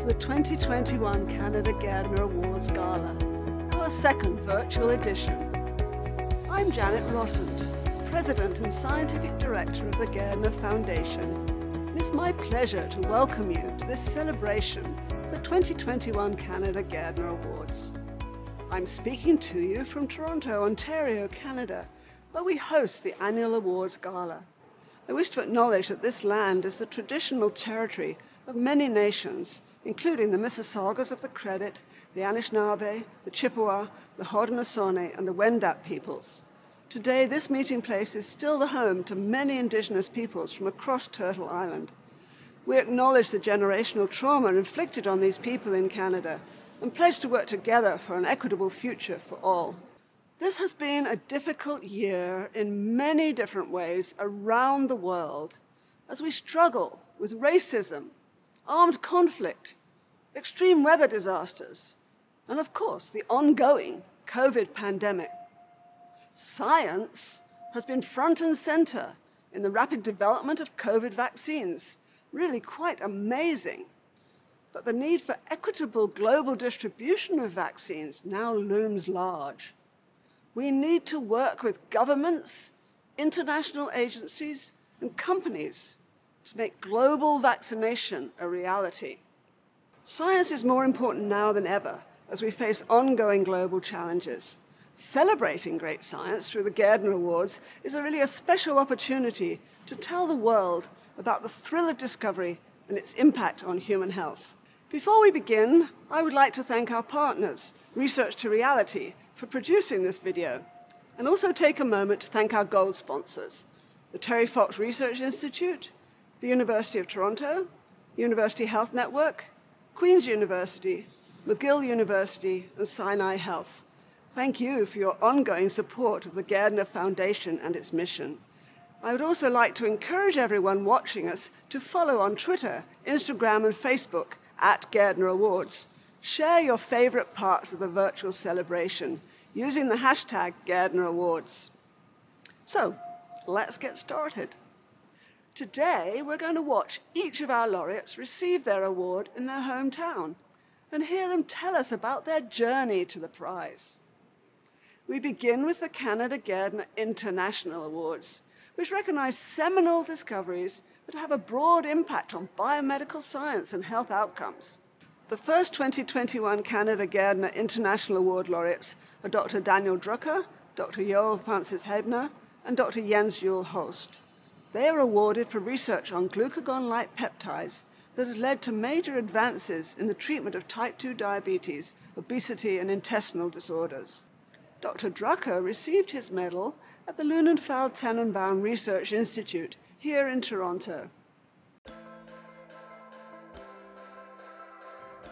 the 2021 Canada Gairdner Awards Gala, our second virtual edition. I'm Janet Rossand, President and Scientific Director of the Gairdner Foundation, and it's my pleasure to welcome you to this celebration of the 2021 Canada Gairdner Awards. I'm speaking to you from Toronto, Ontario, Canada, where we host the annual awards gala. I wish to acknowledge that this land is the traditional territory of many nations, including the Mississaugas of the Credit, the Anishinaabe, the Chippewa, the Haudenosaunee, and the Wendat peoples. Today, this meeting place is still the home to many Indigenous peoples from across Turtle Island. We acknowledge the generational trauma inflicted on these people in Canada and pledge to work together for an equitable future for all. This has been a difficult year in many different ways around the world as we struggle with racism, armed conflict, extreme weather disasters, and of course, the ongoing COVID pandemic. Science has been front and center in the rapid development of COVID vaccines, really quite amazing. But the need for equitable global distribution of vaccines now looms large. We need to work with governments, international agencies, and companies to make global vaccination a reality. Science is more important now than ever as we face ongoing global challenges. Celebrating great science through the Gairdner Awards is really a special opportunity to tell the world about the thrill of discovery and its impact on human health. Before we begin, I would like to thank our partners, Research to Reality, for producing this video, and also take a moment to thank our gold sponsors, the Terry Fox Research Institute, the University of Toronto, University Health Network, Queen's University, McGill University, and Sinai Health. Thank you for your ongoing support of the Gairdner Foundation and its mission. I would also like to encourage everyone watching us to follow on Twitter, Instagram, and Facebook at Gairdner Awards. Share your favorite parts of the virtual celebration using the hashtag Gairdner Awards. So, let's get started. Today, we're going to watch each of our laureates receive their award in their hometown and hear them tell us about their journey to the prize. We begin with the Canada Gairdner International Awards, which recognize seminal discoveries that have a broad impact on biomedical science and health outcomes. The first 2021 Canada Gairdner International Award laureates are Dr. Daniel DRUCKER, Dr. Joel Francis Hebner, and Dr. Jens Juul Holst. They are awarded for research on glucagon-like peptides that has led to major advances in the treatment of type 2 diabetes, obesity, and intestinal disorders. Dr. DRUCKER received his medal at the Lunenfeld Tenenbaum Research Institute here in Toronto.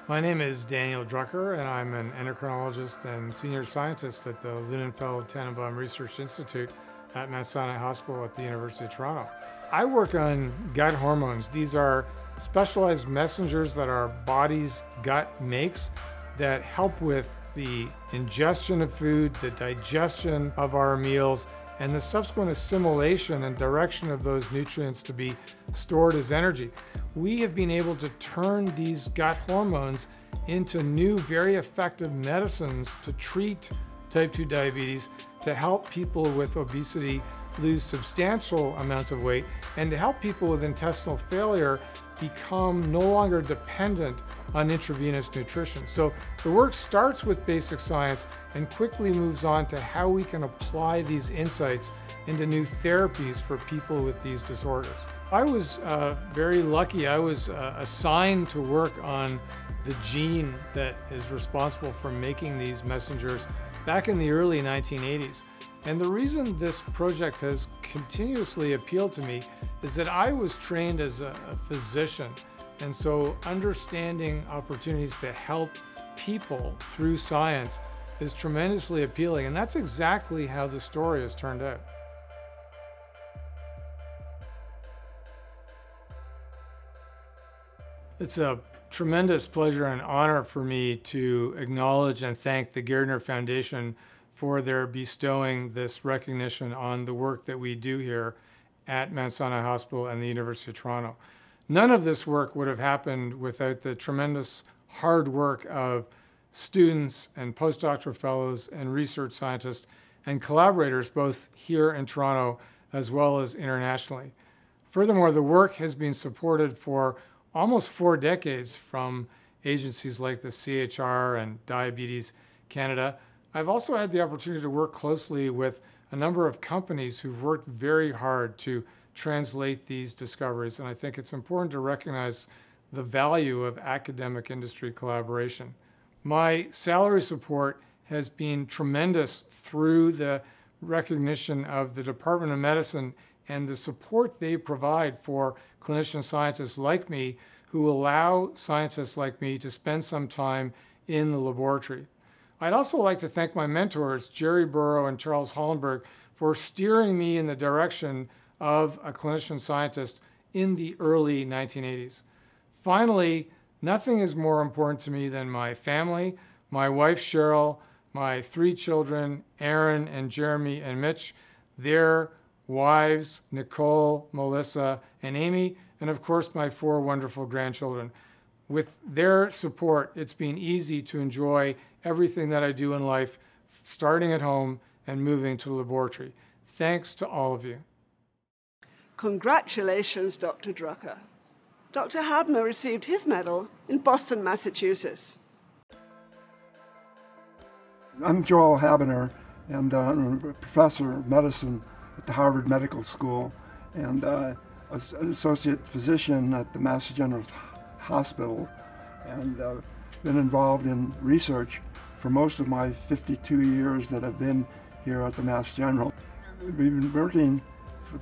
My name is Daniel DRUCKER, and I'm an endocrinologist and senior scientist at the Lunenfeld Tenenbaum Research Institute at Mount Sinai Hospital at the University of Toronto. I work on gut hormones. These are specialized messengers that our body's gut makes that help with the ingestion of food, the digestion of our meals, and the subsequent assimilation and direction of those nutrients to be stored as energy. We have been able to turn these gut hormones into new, very effective medicines to treat type 2 diabetes, to help people with obesity lose substantial amounts of weight, and to help people with intestinal failure become no longer dependent on intravenous nutrition. So the work starts with basic science and quickly moves on to how we can apply these insights into new therapies for people with these disorders. I was very lucky. I was assigned to work on the gene that is responsible for making these messengers back in the early 1980s. And the reason this project has continuously appealed to me is that I was trained as a physician. And so understanding opportunities to help people through science is tremendously appealing. And that's exactly how the story has turned out. It's a tremendous pleasure and honor for me to acknowledge and thank the Gairdner Foundation for their bestowing this recognition on the work that we do here at Mount Sinai Hospital and the University of Toronto. None of this work would have happened without the tremendous hard work of students and postdoctoral fellows and research scientists and collaborators both here in Toronto as well as internationally. Furthermore, the work has been supported for almost 4 decades from agencies like the CHR and Diabetes Canada. I've also had the opportunity to work closely with a number of companies who've worked very hard to translate these discoveries, and I think it's important to recognize the value of academic industry collaboration. My salary support has been tremendous through the recognition of the Department of Medicine and the support they provide for clinician scientists like me who allow scientists like me to spend some time in the laboratory. I'd also like to thank my mentors, Jerry Burrow and Charles Hollenberg, for steering me in the direction of a clinician scientist in the early 1980s. Finally, nothing is more important to me than my family, my wife Cheryl, my 3 children, Aaron and Jeremy and Mitch, their wives, Nicole, Melissa, and Amy, and of course my 4 wonderful grandchildren. With their support, it's been easy to enjoy everything that I do in life, starting at home and moving to the laboratory. Thanks to all of you. Congratulations, Dr. Drucker. Dr. Gairdner received his medal in Boston, Massachusetts. I'm Joel Gairdner, and I'm a professor of medicine at the Harvard Medical School and an associate physician at the Mass General Hospital, and been involved in research for most of my 52 years that I've been here at the Mass General. We've been working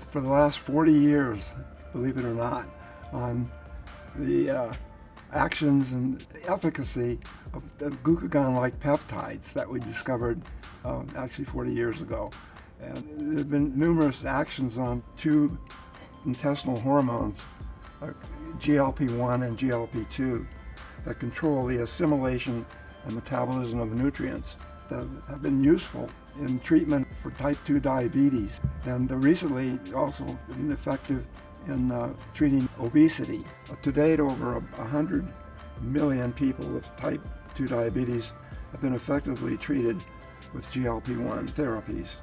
for the last 40 years, believe it or not, on the actions and efficacy of the glucagon-like peptides that we discovered actually 40 years ago. And there have been numerous actions on 2 intestinal hormones, GLP-1 and GLP-2, that control the assimilation and metabolism of nutrients that have been useful in treatment for type 2 diabetes, and recently also been effective in treating obesity. To date, over 100 million people with type 2 diabetes have been effectively treated with GLP-1 therapies.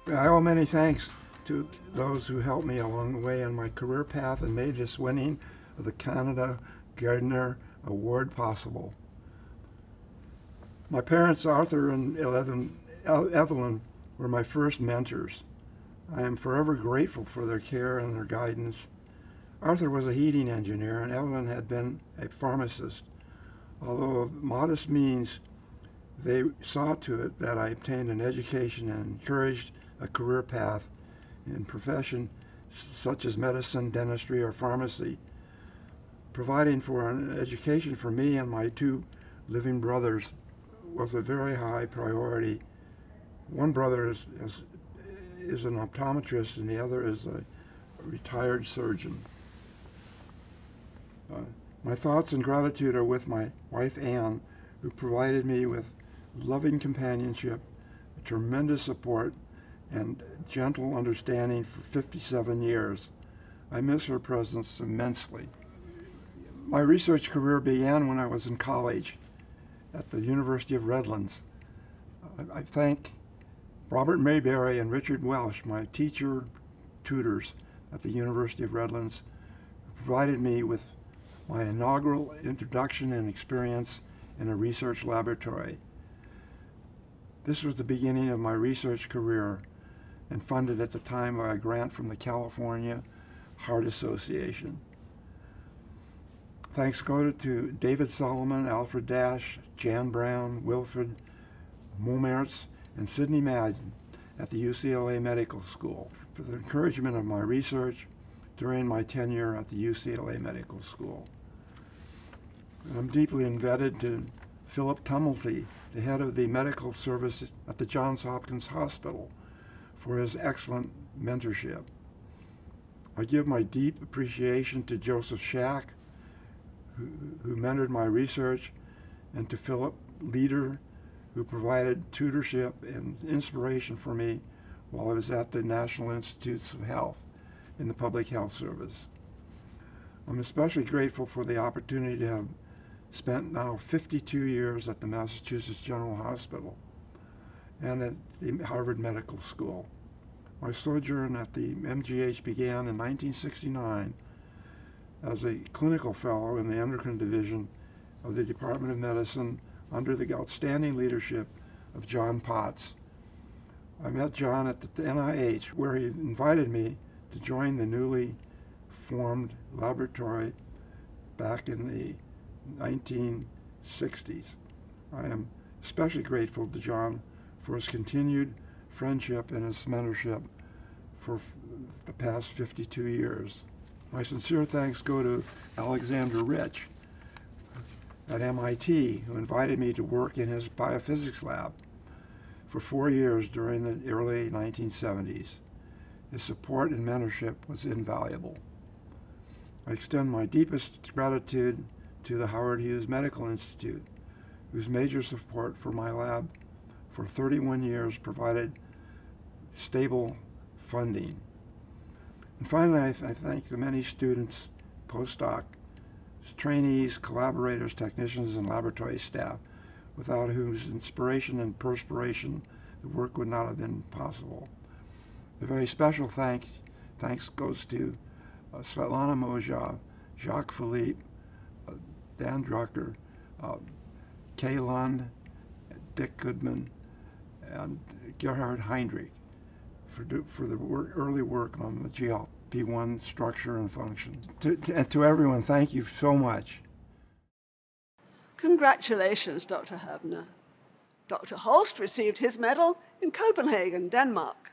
I owe many thanks to those who helped me along the way on my career path and made this winning of the Canada Gairdner Award possible. My parents, Arthur and Evelyn, were my first mentors. I am forever grateful for their care and their guidance. Arthur was a heating engineer and Evelyn had been a pharmacist. Although of modest means, they saw to it that I obtained an education and encouraged a career path in profession such as medicine, dentistry, or pharmacy. Providing for an education for me and my 2 living brothers was a very high priority. One brother is an optometrist and the other is a retired surgeon. My thoughts and gratitude are with my wife Anne, who provided me with loving companionship, tremendous support, and gentle understanding for 57 years. I miss her presence immensely. My research career began when I was in college at the University of Redlands. I thank Robert Mayberry and Richard Welsh, my tutors at the University of Redlands, who provided me with my inaugural introduction and experience in a research laboratory. This was the beginning of my research career and funded at the time by a grant from the California Heart Association. Thanks go to David Solomon, Alfred Dash, Jan Brown, Wilfred Momertz, and Sidney Madden at the UCLA Medical School for the encouragement of my research during my tenure at the UCLA Medical School. And I'm deeply indebted to Philip Tumulty, the head of the medical service at the Johns Hopkins Hospital, for his excellent mentorship. I give my deep appreciation to Joseph Schack, who mentored my research, and to Philip Leader, who provided tutorship and inspiration for me while I was at the National Institutes of Health in the Public Health Service. I'm especially grateful for the opportunity to have spent now 52 years at the Massachusetts General Hospital and at the Harvard Medical School. My sojourn at the MGH began in 1969 as a clinical fellow in the endocrine division of the Department of Medicine under the outstanding leadership of John Potts. I met John at the NIH, where he invited me to join the newly formed laboratory back in the 1960s. I am especially grateful to John for his continued friendship and his mentorship for the past 52 years. My sincere thanks go to Alexander Rich at MIT, who invited me to work in his biophysics lab for 4 years during the early 1970s. His support and mentorship was invaluable. I extend my deepest gratitude to the Howard Hughes Medical Institute, whose major support for my lab for 31 years provided stable funding. And finally, I thank the many students, postdocs, trainees, collaborators, technicians, and laboratory staff, without whose inspiration and perspiration the work would not have been possible. A very special thanks goes to Svetlana Mozhov, Jacques Philippe, Dan Drucker, Kay Lund, Dick Goodman, and Gerhard Heinrich for the early work on the GLP-1 structure and function. And to everyone, thank you so much. Congratulations, Dr. Gairdner. Dr. Holst received his medal in Copenhagen, Denmark.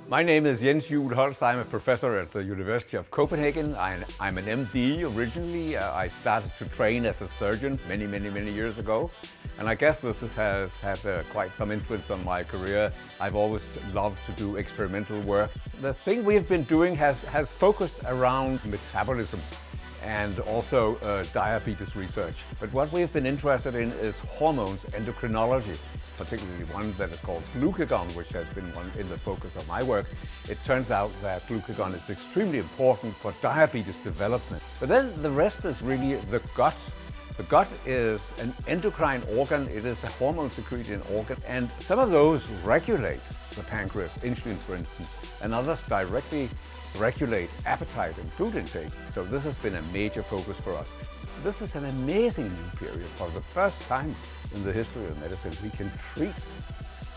My name is Jens Juhl Holst. I'm a professor at the University of Copenhagen. I'm an MD originally. I started to train as a surgeon many years ago. And I guess this has had quite some influence on my career. I've always loved to do experimental work. The thing we've been doing has focused around metabolism and also diabetes research. But what we've been interested in is hormones, endocrinology, particularly one that is called glucagon, which has been one in the focus of my work. It turns out that glucagon is extremely important for diabetes development. But then the rest is really the gut. The gut is an endocrine organ. It is a hormone-secreting organ, and some of those regulate the pancreas, insulin for instance, and others directly regulate appetite and food intake. So this has been a major focus for us. This is an amazing new period. For the first time in the history of medicine, we can treat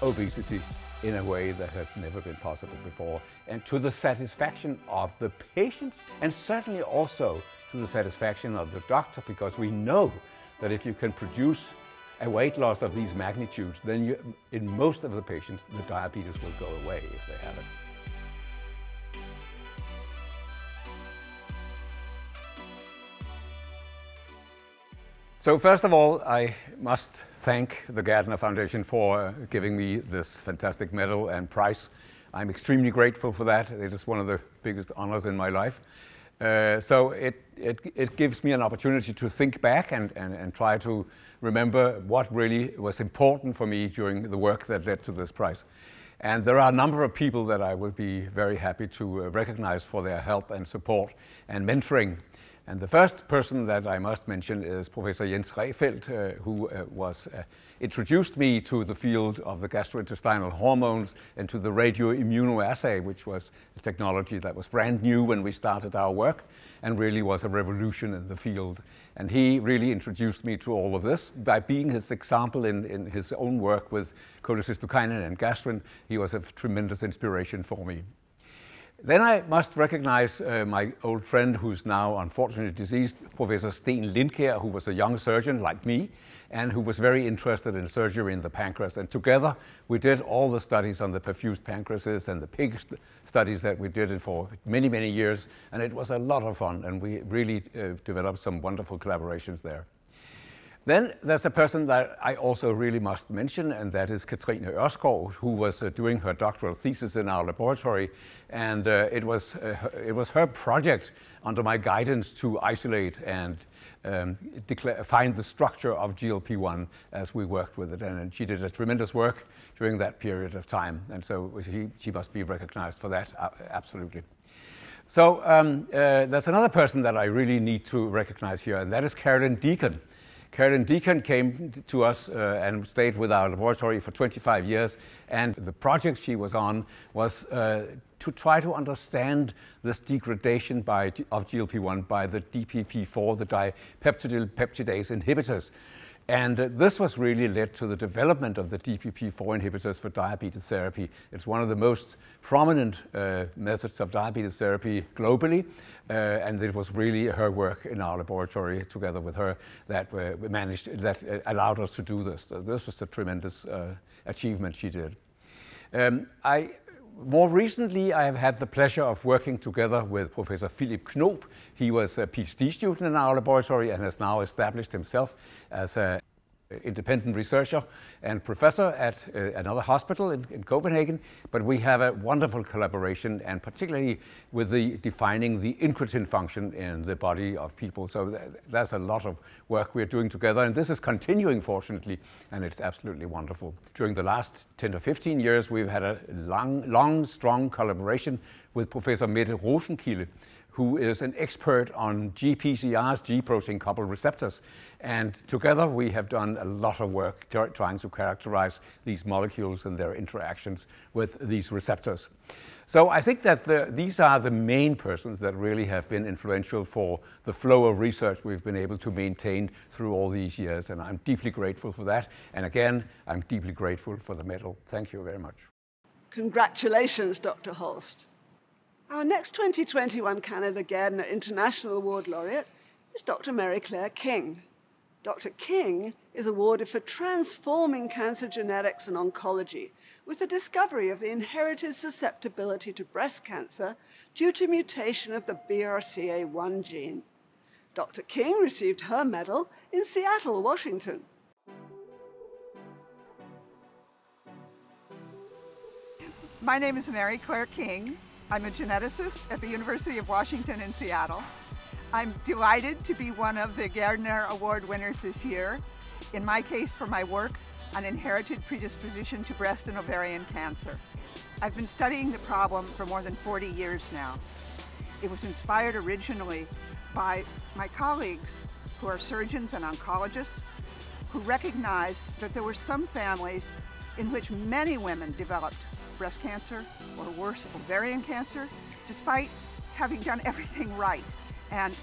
obesity in a way that has never been possible before, and to the satisfaction of the patients, and certainly also to the satisfaction of the doctor, because we know that if you can produce a weight loss of these magnitudes, then in most of the patients, the diabetes will go away if they have it. So first of all, I must thank the Gairdner Foundation for giving me this fantastic medal and prize. I'm extremely grateful for that. It is one of the biggest honors in my life. So it gives me an opportunity to think back and try to remember what really was important for me during the work that led to this prize. And there are a number of people that I will be very happy to recognize for their help and support and mentoring. And the first person that I must mention is Professor Jens Rehfeldt, who introduced me to the field of the gastrointestinal hormones and to the radioimmunoassay, which was a technology that was brand new when we started our work and really was a revolution in the field. And he really introduced me to all of this by being his example in his own work with cholecystokinin and gastrin. He was a tremendous inspiration for me. Then I must recognize my old friend, who's now unfortunately deceased, Professor Sten Lindkjær, who was a young surgeon like me and who was very interested in surgery in the pancreas. And together we did all the studies on the perfused pancreases and the pig studies that we did for many years. And it was a lot of fun, and we really developed some wonderful collaborations there. Then there's a person that I also really must mention, and that is Katrine Ørskov, who was doing her doctoral thesis in our laboratory. And it was her project under my guidance to isolate and find the structure of GLP-1 as we worked with it. And she did a tremendous work during that period of time. And so she must be recognized for that, absolutely. So there's another person that I really need to recognize here, and that is Carolyn Deacon. Carolyn Deacon came to us and stayed with our laboratory for 25 years, and the project she was on was to try to understand this degradation of GLP-1 by the DPP-4, the dipeptidyl peptidase inhibitors. And this was really led to the development of the DPP-4 inhibitors for diabetes therapy. It's one of the most prominent methods of diabetes therapy globally, and it was really her work in our laboratory together with her that allowed us to do this. So this was a tremendous achievement she did. More recently, I have had the pleasure of working together with Professor Philip Knoop. He was a PhD student in our laboratory and has now established himself as an independent researcher and professor at another hospital in Copenhagen. But we have a wonderful collaboration, and particularly with defining the incretin function in the body of people. So there's a lot of work we're doing together, and this is continuing, fortunately, and it's absolutely wonderful. During the last 10 or 15 years, we've had a long, strong collaboration with Professor Mette Rosenkilde, who is an expert on GPCRs, G-protein coupled receptors. And together we have done a lot of work trying to characterize these molecules and their interactions with these receptors. So I think that these are the main persons that really have been influential for the flow of research we've been able to maintain through all these years, and I'm deeply grateful for that. And again, I'm deeply grateful for the medal. Thank you very much. Congratulations, Dr. Holst. Our next 2021 Canada Gairdner International Award laureate is Dr. Mary Claire King. Dr. King is awarded for transforming cancer genetics and oncology with the discovery of the inherited susceptibility to breast cancer due to mutation of the BRCA1 gene. Dr. King received her medal in Seattle, Washington. My name is Mary Claire King. I'm a geneticist at the University of Washington in Seattle. I'm delighted to be one of the Gairdner Award winners this year, in my case for my work on inherited predisposition to breast and ovarian cancer. I've been studying the problem for more than 40 years now. It was inspired originally by my colleagues who are surgeons and oncologists who recognized that there were some families in which many women developed breast cancer or worse, ovarian cancer, despite having done everything right. And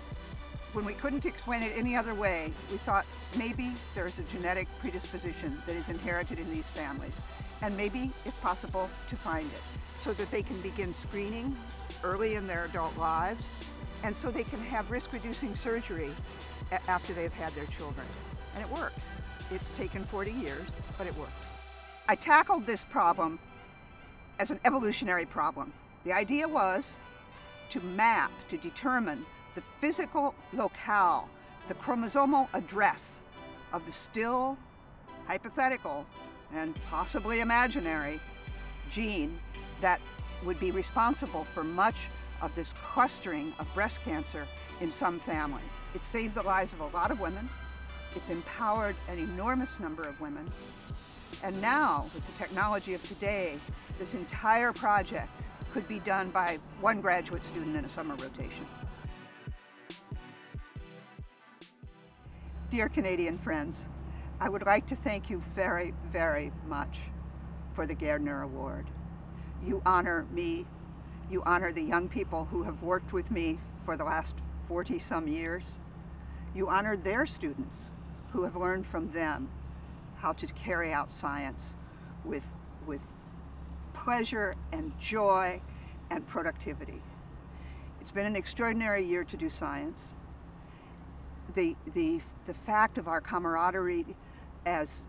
when we couldn't explain it any other way, we thought maybe there's a genetic predisposition that is inherited in these families, and maybe, if possible, to find it so that they can begin screening early in their adult lives, and so they can have risk-reducing surgery after they've had their children. And it worked. It's taken 40 years, but it worked. I tackled this problem as an evolutionary problem. The idea was to map, to determine the physical locale, the chromosomal address of the still hypothetical and possibly imaginary gene that would be responsible for much of this clustering of breast cancer in some families. It saved the lives of a lot of women. It's empowered an enormous number of women. And now, with the technology of today, this entire project could be done by one graduate student in a summer rotation. Dear Canadian friends, I would like to thank you very, very much for the Gairdner Award. You honor me, you honor the young people who have worked with me for the last 40-some years. You honor their students who have learned from them how to carry out science with pleasure and joy and productivity. It's been an extraordinary year to do science. The fact of our camaraderie as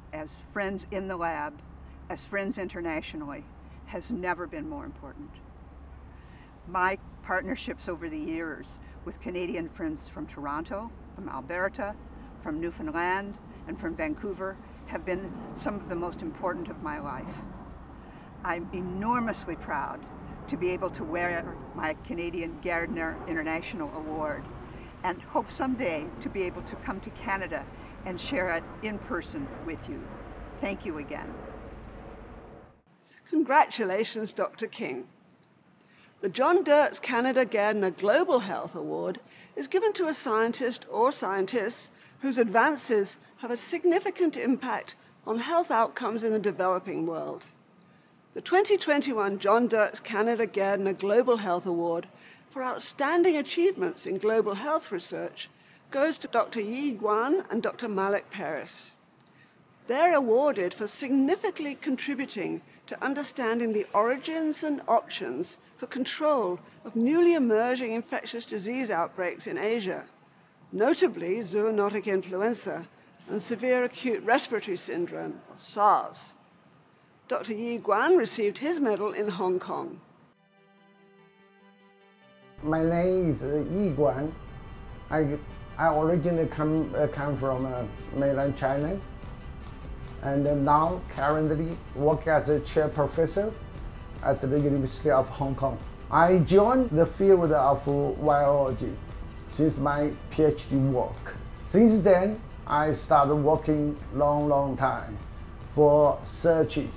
friends in the lab, as friends internationally, has never been more important. My partnerships over the years with Canadian friends from Toronto, from Alberta, from Newfoundland, and from Vancouver have been some of the most important of my life. I'm enormously proud to be able to wear my Canadian Gairdner International Award and hope someday to be able to come to Canada and share it in person with you. Thank you again. Congratulations, Dr. King. The John Dirks Canada Gairdner Global Health Award is given to a scientist or scientists whose advances have a significant impact on health outcomes in the developing world. The 2021 John Dirks Canada Gairdner Global Health Award for outstanding achievements in global health research goes to Dr. Yi Guan and Dr. Malik Paris. They're awarded for significantly contributing to understanding the origins and options for control of newly emerging infectious disease outbreaks in Asia, notably zoonotic influenza and severe acute respiratory syndrome, or SARS. Dr. Yi Guan received his medal in Hong Kong. My name is Yi Guan. I originally come from mainland China, and now currently work as a chair professor at the University of Hong Kong. I joined the field of virology since my PhD work. Since then, I started working long time for searching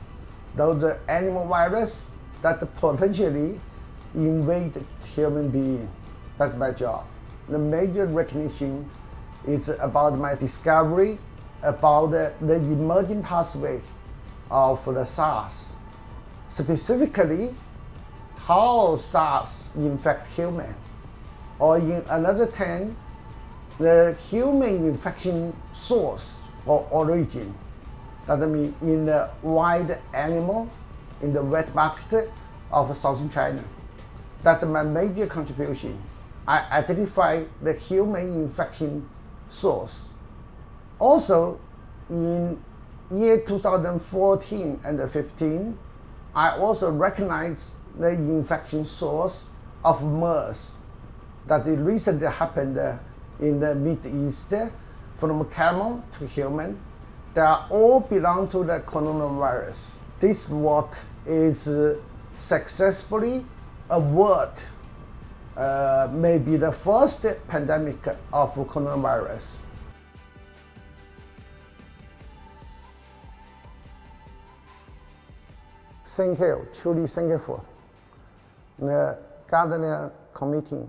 those animal viruses that potentially invade human beings. That's my job. The major recognition is about my discovery about the emerging pathway of the SARS. Specifically, how SARS infect human, or in another term, the human infection source or origin. That means in the wild animal, in the wet market of southern China. That's my major contribution. I identify the human infection source. Also, in year 2014 and 15, I also recognize the infection source of MERS that recently happened in the Middle East, from camel to human. They all belong to the coronavirus. This work is successfully avoided maybe the first pandemic of coronavirus. Thank you, truly thankful. The Gardner Committee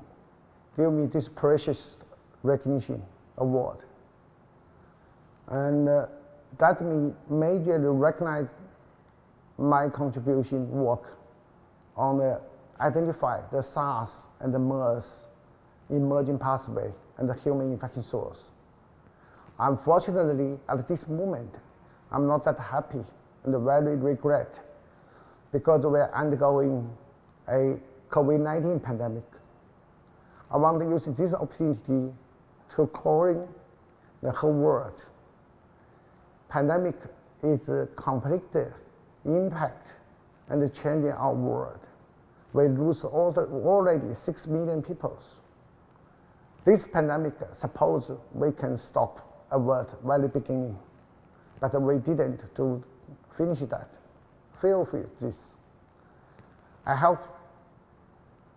gave me this precious recognition award. And that majorly recognized my contribution work on identify the SARS and the MERS emerging pathway and the human infection source. Unfortunately, at this moment, I'm not that happy and very regret, because we're undergoing a COVID-19 pandemic. I want to use this opportunity to call the whole world. Pandemic is a complete impact and changing our world. We lose already 6 million people. This pandemic, suppose we can stop at the very beginning, but we didn't to finish that. Fail with this. I hope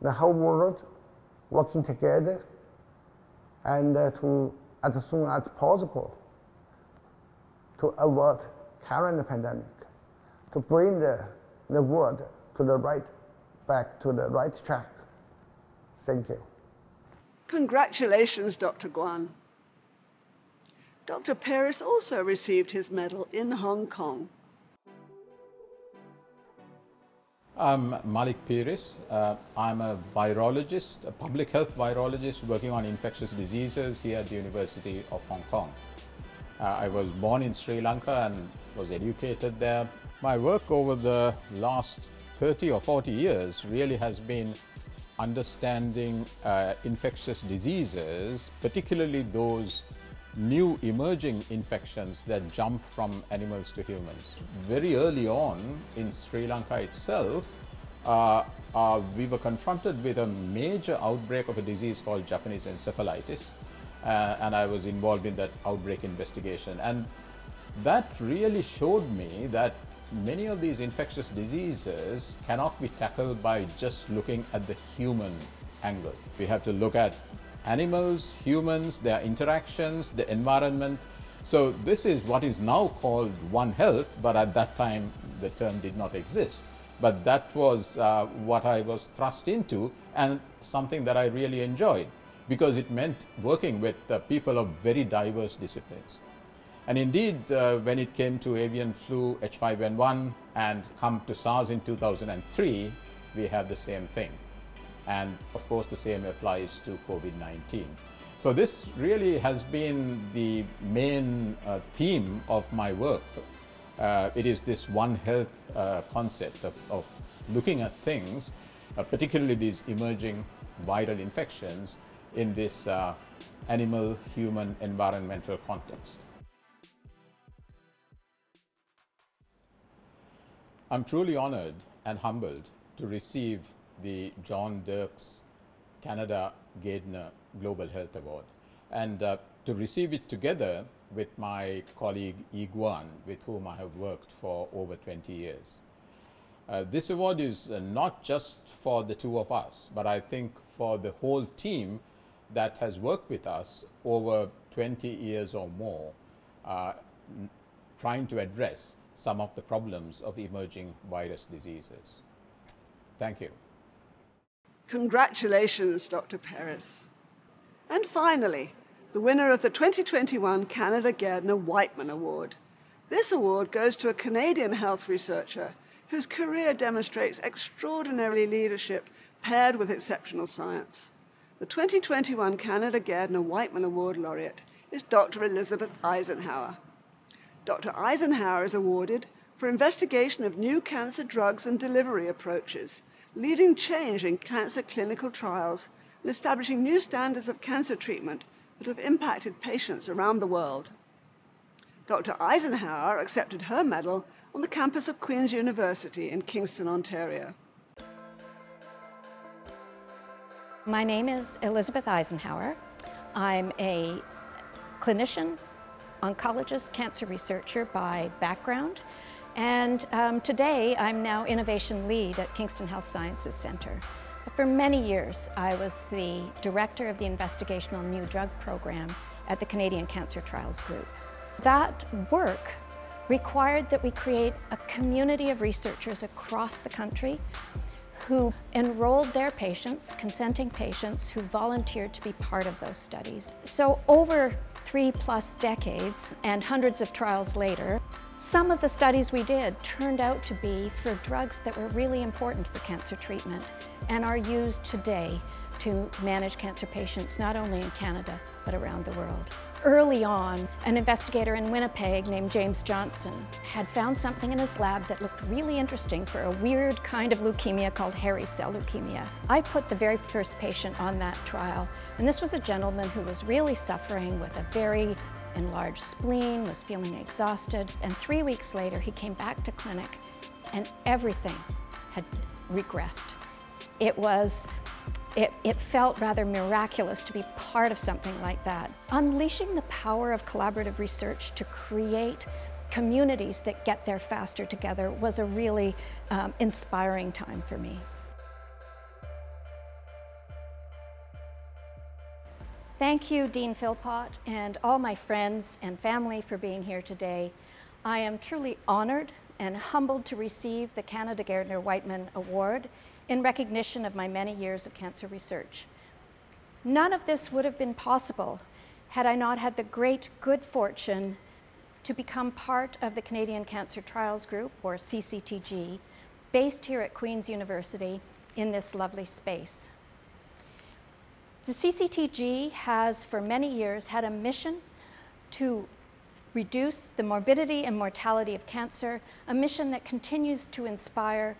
the whole world working together and to, as soon as possible, to avoid current pandemic, to bring the world to the back to the right track. Thank you. Congratulations, Dr. Guan. Dr. Paris also received his medal in Hong Kong. I'm Malik Paris. I'm a virologist, a public health virologist working on infectious diseases here at the University of Hong Kong. I was born in Sri Lanka and was educated there. My work over the last 30 or 40 years really has been understanding infectious diseases, particularly those new emerging infections that jump from animals to humans. Very early on in Sri Lanka itself, we were confronted with a major outbreak of a disease called Japanese encephalitis, and I was involved in that outbreak investigation. And that really showed me that many of these infectious diseases cannot be tackled by just looking at the human angle. We have to look at animals, humans, their interactions, the environment. So this is what is now called One Health, but at that time the term did not exist. But that was what I was thrust into, and something that I really enjoyed, because it meant working with people of very diverse disciplines. And indeed, when it came to avian flu, H5N1, and come to SARS in 2003, we have the same thing. And of course, the same applies to COVID-19. So this really has been the main theme of my work. It is this One Health concept of looking at things, particularly these emerging viral infections, in this animal-human environmental context. I'm truly honored and humbled to receive the John Dirks Canada Gairdner Global Health Award, and to receive it together with my colleague Yi Guan, with whom I have worked for over 20 years. This award is not just for the two of us, but I think for the whole team that has worked with us over 20 years or more, trying to address some of the problems of emerging virus diseases. Thank you. Congratulations, Dr. Perez. And finally, the winner of the 2021 Canada Gairdner Award. This award goes to a Canadian health researcher whose career demonstrates extraordinary leadership paired with exceptional science. The 2021 Canada Gairdner Award laureate is Dr. Elizabeth Eisenhower. Dr. Eisenhower is awarded for investigation of new cancer drugs and delivery approaches, leading change in cancer clinical trials and establishing new standards of cancer treatment that have impacted patients around the world. Dr. Eisenhower accepted her medal on the campus of Queen's University in Kingston, Ontario. My name is Elizabeth Eisenhower. I'm a clinician, oncologist, cancer researcher by background, and today I'm now innovation lead at Kingston Health Sciences Center. For many years, I was the director of the investigational new drug program at the Canadian Cancer Trials Group. That work required that we create a community of researchers across the country who enrolled their patients, consenting patients, who volunteered to be part of those studies. So over 3+ decades and hundreds of trials later, some of the studies we did turned out to be for drugs that were really important for cancer treatment and are used today to manage cancer patients not only in Canada but around the world. Early on, an investigator in Winnipeg named James Johnston had found something in his lab that looked really interesting for a weird kind of leukemia called hairy cell leukemia. I put the very first patient on that trial, and this was a gentleman who was really suffering with a very enlarged spleen, was feeling exhausted, and 3 weeks later he came back to clinic and everything had regressed. It felt rather miraculous to be part of something like that. Unleashing the power of collaborative research to create communities that get there faster together was a really inspiring time for me. Thank you, Dean Philpott, and all my friends and family for being here today. I am truly honored and humbled to receive the Canada Gairdner Award in recognition of my many years of cancer research. None of this would have been possible had I not had the great good fortune to become part of the Canadian Cancer Trials Group, or CCTG, based here at Queen's University in this lovely space. The CCTG has for many years had a mission to reduce the morbidity and mortality of cancer, a mission that continues to inspire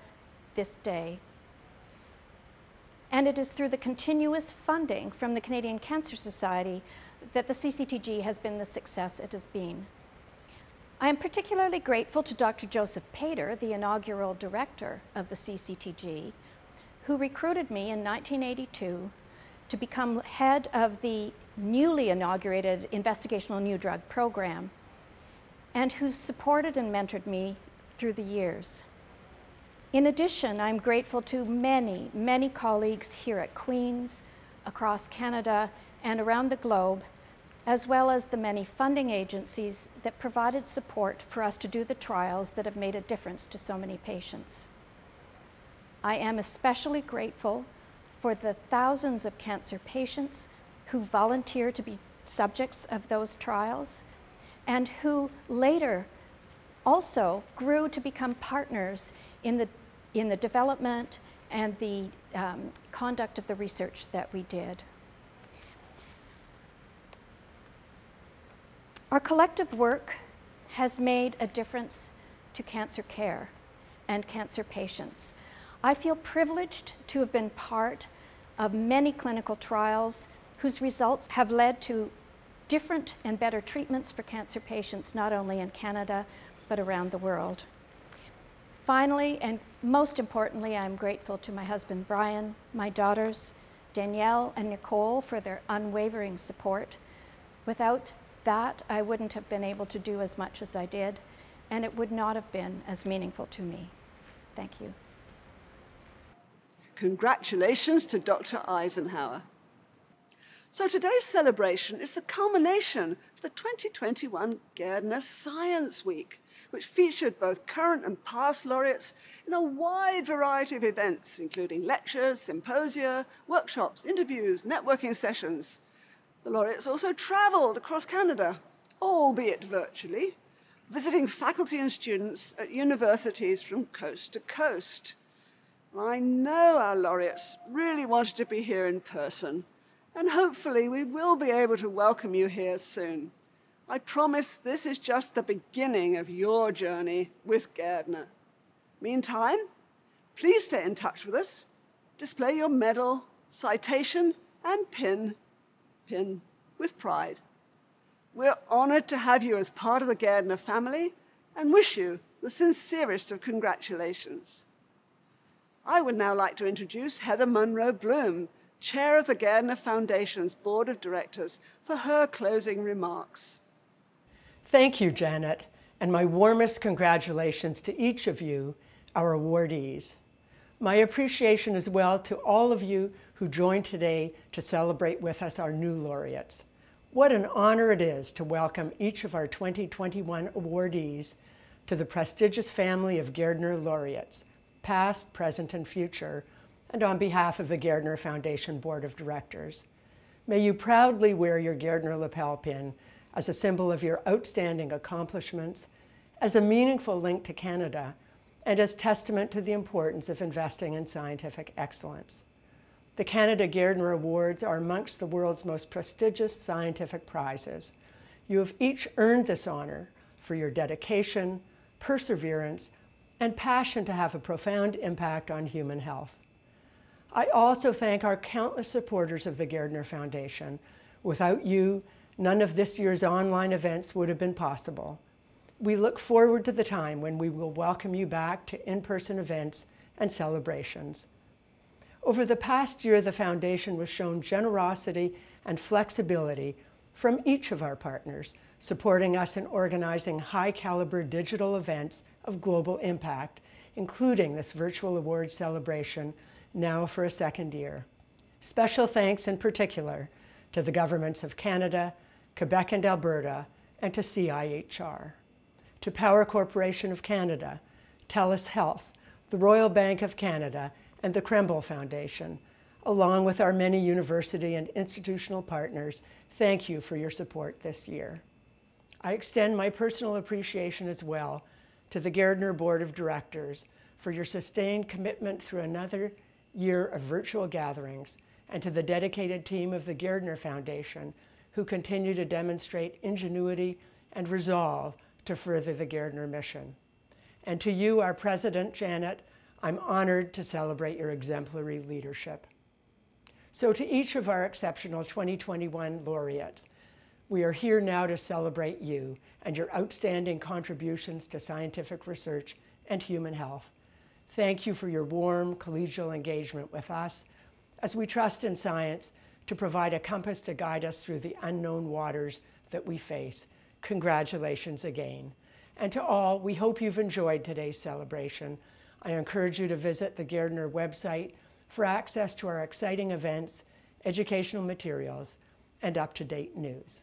this day. And it is through the continuous funding from the Canadian Cancer Society that the CCTG has been the success it has been. I am particularly grateful to Dr. Joseph Pater, the inaugural director of the CCTG, who recruited me in 1982 to become head of the newly inaugurated investigational new drug program, and who supported and mentored me through the years. In addition, I'm grateful to many, many colleagues here at Queen's, across Canada, and around the globe, as well as the many funding agencies that provided support for us to do the trials that have made a difference to so many patients. I am especially grateful for the thousands of cancer patients who volunteer to be subjects of those trials and who later also grew to become partners in the development and the conduct of the research that we did. Our collective work has made a difference to cancer care and cancer patients. I feel privileged to have been part of many clinical trials whose results have led to different and better treatments for cancer patients, not only in Canada, but around the world. Finally, and most importantly, I'm grateful to my husband, Brian, my daughters, Danielle and Nicole, for their unwavering support. Without that, I wouldn't have been able to do as much as I did, and it would not have been as meaningful to me. Thank you. Congratulations to Dr. Eisenhower. So today's celebration is the culmination of the 2021 Gairdner Science Week, which featured both current and past laureates in a wide variety of events, including lectures, symposia, workshops, interviews, networking sessions. The laureates also traveled across Canada, albeit virtually, visiting faculty and students at universities from coast to coast. I know our laureates really wanted to be here in person, and hopefully we will be able to welcome you here soon. I promise this is just the beginning of your journey with Gairdner. Meantime, please stay in touch with us. Display your medal, citation, and pin with pride. We're honored to have you as part of the Gairdner family and wish you the sincerest of congratulations. I would now like to introduce Heather Munro Bloom, Chair of the Gairdner Foundation's Board of Directors, for her closing remarks. Thank you, Janet, and my warmest congratulations to each of you, our awardees. My appreciation as well to all of you who joined today to celebrate with us our new laureates. What an honor it is to welcome each of our 2021 awardees to the prestigious family of Gairdner laureates, past, present, and future, and on behalf of the Gairdner Foundation Board of Directors. May you proudly wear your Gairdner lapel pin as a symbol of your outstanding accomplishments, as a meaningful link to Canada, and as testament to the importance of investing in scientific excellence. The Canada Gairdner Awards are amongst the world's most prestigious scientific prizes. You have each earned this honor for your dedication, perseverance, and passion to have a profound impact on human health. I also thank our countless supporters of the Gairdner Foundation. Without you, none of this year's online events would have been possible. We look forward to the time when we will welcome you back to in-person events and celebrations. Over the past year, the Foundation was shown generosity and flexibility from each of our partners, supporting us in organizing high-caliber digital events of global impact, including this virtual award celebration, now for a second year. Special thanks in particular to the governments of Canada, Quebec and Alberta, and to CIHR. To Power Corporation of Canada, TELUS Health, the Royal Bank of Canada, and the Krembil Foundation, along with our many university and institutional partners, thank you for your support this year. I extend my personal appreciation as well to the Gairdner Board of Directors for your sustained commitment through another year of virtual gatherings, and to the dedicated team of the Gairdner Foundation who continue to demonstrate ingenuity and resolve to further the Gairdner mission. And to you, our President, Janet, I'm honored to celebrate your exemplary leadership. So to each of our exceptional 2021 laureates, we are here now to celebrate you and your outstanding contributions to scientific research and human health. Thank you for your warm, collegial engagement with us as we trust in science to provide a compass to guide us through the unknown waters that we face. Congratulations again. And to all, we hope you've enjoyed today's celebration. I encourage you to visit the Gairdner website for access to our exciting events, educational materials, and up-to-date news.